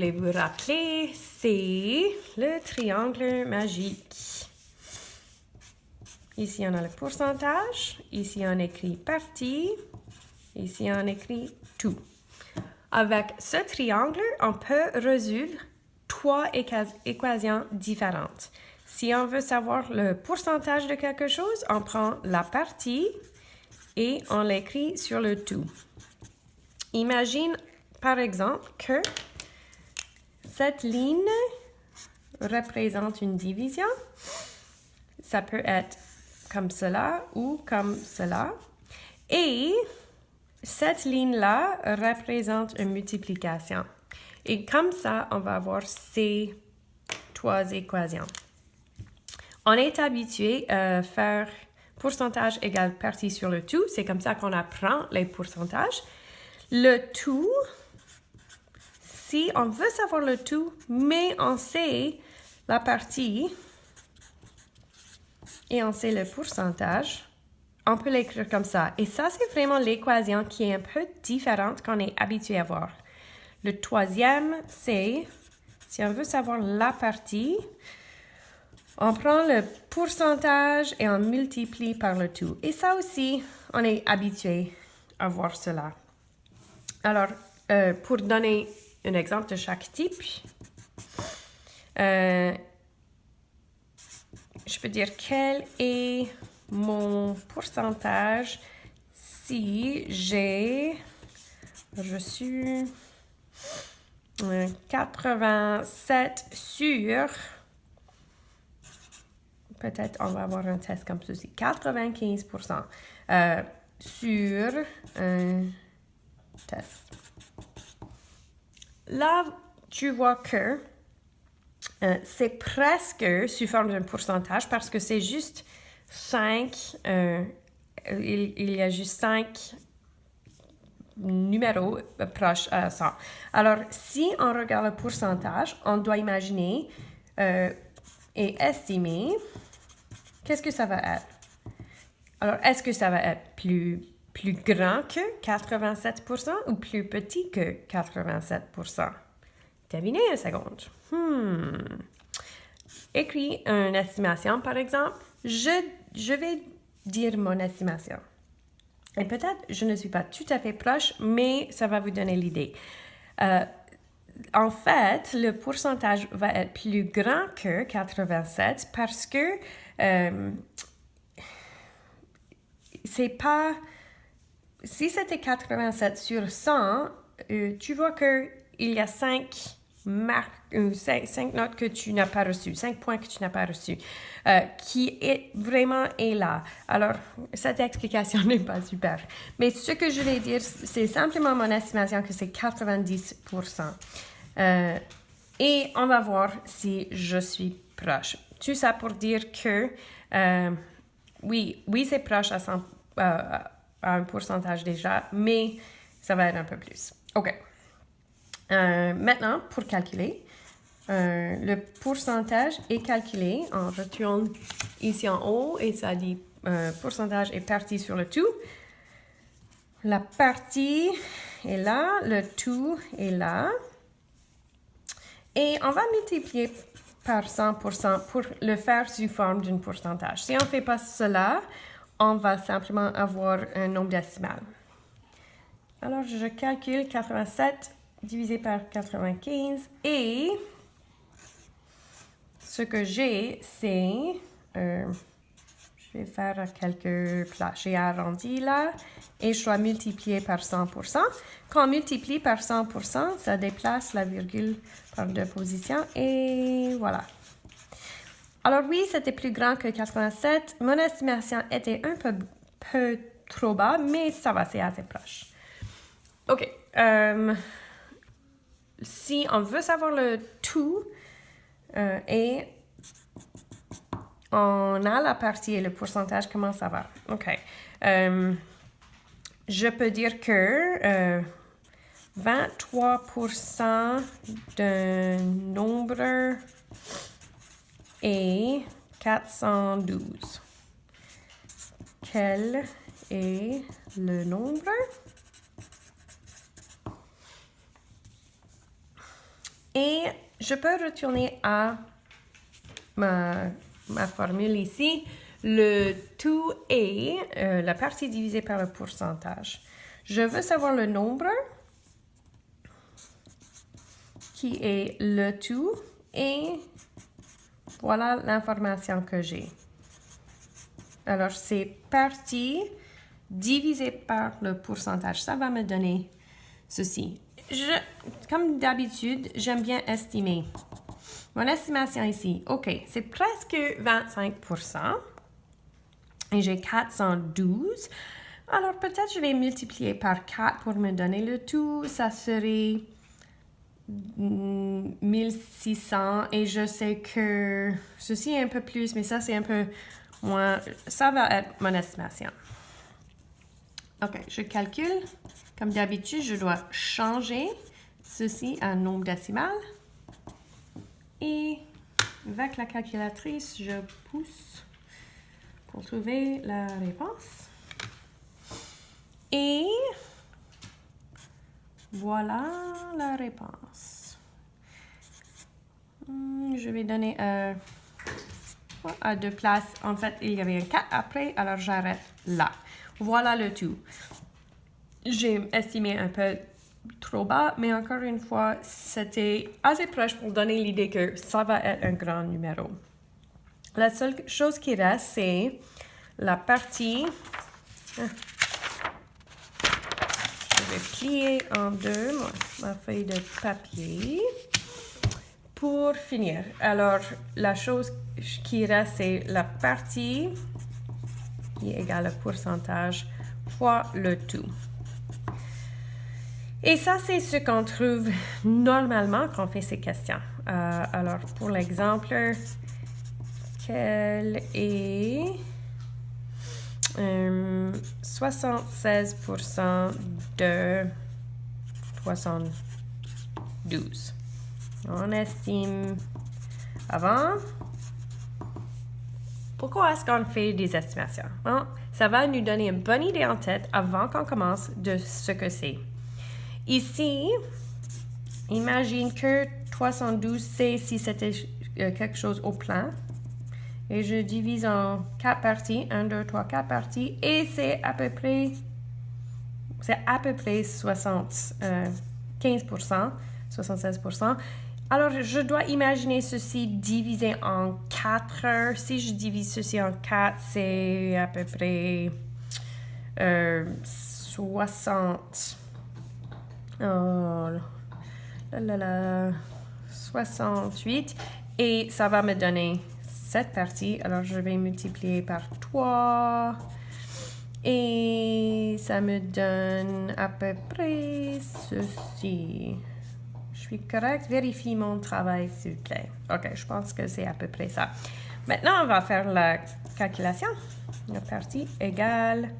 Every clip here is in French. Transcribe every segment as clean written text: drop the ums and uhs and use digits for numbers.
voulez-vous rappeler, c'est le triangle magique. Ici, on a le pourcentage. Ici, on écrit partie. Ici, on écrit tout. Avec ce triangle, on peut résoudre trois équations différentes. Si on veut savoir le pourcentage de quelque chose, on prend la partie et on l'écrit sur le tout. Imagine, par exemple, que cette ligne représente une division. Ça peut être comme cela ou comme cela. Et cette ligne-là représente une multiplication. Et comme ça, on va avoir ces trois équations. On est habitué à faire pourcentage égale partie sur le tout. C'est comme ça qu'on apprend les pourcentages. Le tout, si on veut savoir le tout, mais on sait la partie et on sait le pourcentage, on peut l'écrire comme ça. Et ça, c'est vraiment l'équation qui est un peu différente qu'on est habitué à voir. Le troisième, c'est, si on veut savoir la partie, on prend le pourcentage et on multiplie par le tout. Et ça aussi, on est habitué à voir cela. Alors, pour donner un exemple de chaque type, je peux dire quel est mon pourcentage si j'ai reçu 87 sur, peut-être on va avoir un test comme ceci, 95% sur un test. Là, tu vois que c'est presque sous forme d'un pourcentage parce que c'est juste 5, il y a juste 5 numéros proches à 100. Alors, si on regarde le pourcentage, on doit imaginer et estimer qu'est-ce que ça va être. Alors, est-ce que ça va être plus grand que 87% ou plus petit que 87%? Devinez une seconde. Écris une estimation, par exemple. Je vais dire mon estimation. Et peut-être je ne suis pas tout à fait proche, mais ça va vous donner l'idée. En fait, le pourcentage va être plus grand que 87 parce que c'est pas... Si c'était 87 sur 100, tu vois qu'il y a 5 notes que tu n'as pas reçues, 5 points que tu n'as pas reçus, qui est là. Alors, cette explication n'est pas super. Mais ce que je vais dire, c'est simplement mon estimation que c'est 90%. Et on va voir si je suis proche. Tout ça pour dire que, oui, c'est proche à 100%. À un pourcentage déjà, mais ça va être un peu plus. OK. Maintenant, pour calculer, le pourcentage est calculé. On retourne ici en haut et ça dit pourcentage est partie sur le tout. La partie est là, le tout est là. Et on va multiplier par 100% pour le faire sous forme d'un pourcentage. Si on ne fait pas cela, on va simplement avoir un nombre décimal. Alors, je calcule 87 divisé par 95 et ce que j'ai, c'est... je vais faire quelques places. J'ai arrondi là et je dois multiplier par 100%. Quand on multiplie par 100%, ça déplace la virgule par 2 positions et voilà. Alors oui, c'était plus grand que 87. Mon estimation était un peu trop bas, mais ça va, c'est assez proche. OK. Si on veut savoir le tout et on a la partie et le pourcentage, comment ça va? OK. Je peux dire que 23% d'un nombre est 412. Quel est le nombre? Et je peux retourner à ma formule ici. Le tout est la partie divisée par le pourcentage. Je veux savoir le nombre qui est le tout et voilà l'information que j'ai. Alors, c'est partie divisé par le pourcentage. Ça va me donner ceci. Comme d'habitude, j'aime bien estimer. Mon estimation ici, OK, c'est presque 25%. Et j'ai 412. Alors, peut-être je vais multiplier par 4 pour me donner le tout. Ça serait 1600. Et je sais que ceci est un peu plus, mais ça, c'est un peu moins. Ça va être mon estimation. OK, je calcule. Comme d'habitude, je dois changer ceci en nombre décimal. Et avec la calculatrice, je pousse pour trouver la réponse. Et voilà la réponse. Je vais donner à deux places. En fait, il y avait un 4 après, alors j'arrête là. Voilà le tout. J'ai estimé un peu trop bas, mais encore une fois, c'était assez proche pour donner l'idée que ça va être un grand numéro. La seule chose qui reste, c'est la partie. Je vais plier en deux ma feuille de papier pour finir. Alors, la chose qui reste, c'est la partie qui est égale au pourcentage fois le tout. Et ça, c'est ce qu'on trouve normalement quand on fait ces questions. Alors, pour l'exemple, quel est 76% de 72? On estime avant. Pourquoi est-ce qu'on fait des estimations? Bon, ça va nous donner une bonne idée en tête avant qu'on commence de ce que c'est. Ici, imagine que 312, c'est si c'était quelque chose au plein. Et je divise en 4 parties. 1, 2, 3, 4 parties. Et c'est à peu près 15%, 76%. Alors, je dois imaginer ceci divisé en 4. Si je divise ceci en 4, c'est à peu près 60. Oh, 68. Et ça va me donner cette partie. Alors, je vais multiplier par 3. Et ça me donne à peu près ceci. Je suis correcte? Vérifie mon travail, s'il te plaît. OK, je pense que c'est à peu près ça. Maintenant, on va faire la calculation. La partie égale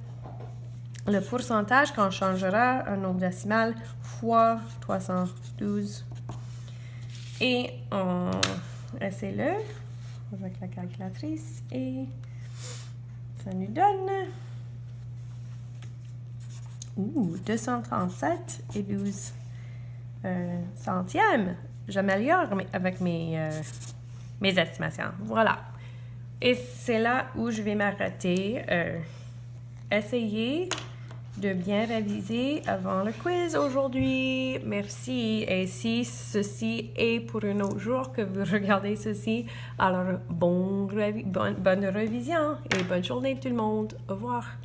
le pourcentage qu'on changera un nombre décimal fois 312. Et on essaie-le avec la calculatrice et ça nous donne 237 et 12 centièmes. J'améliore avec mes estimations. Voilà. Et c'est là où je vais m'arrêter. Essayez de bien réviser avant le quiz aujourd'hui. Merci. Et si ceci est pour un autre jour que vous regardez ceci, alors bonne révision et bonne journée tout le monde. Au revoir.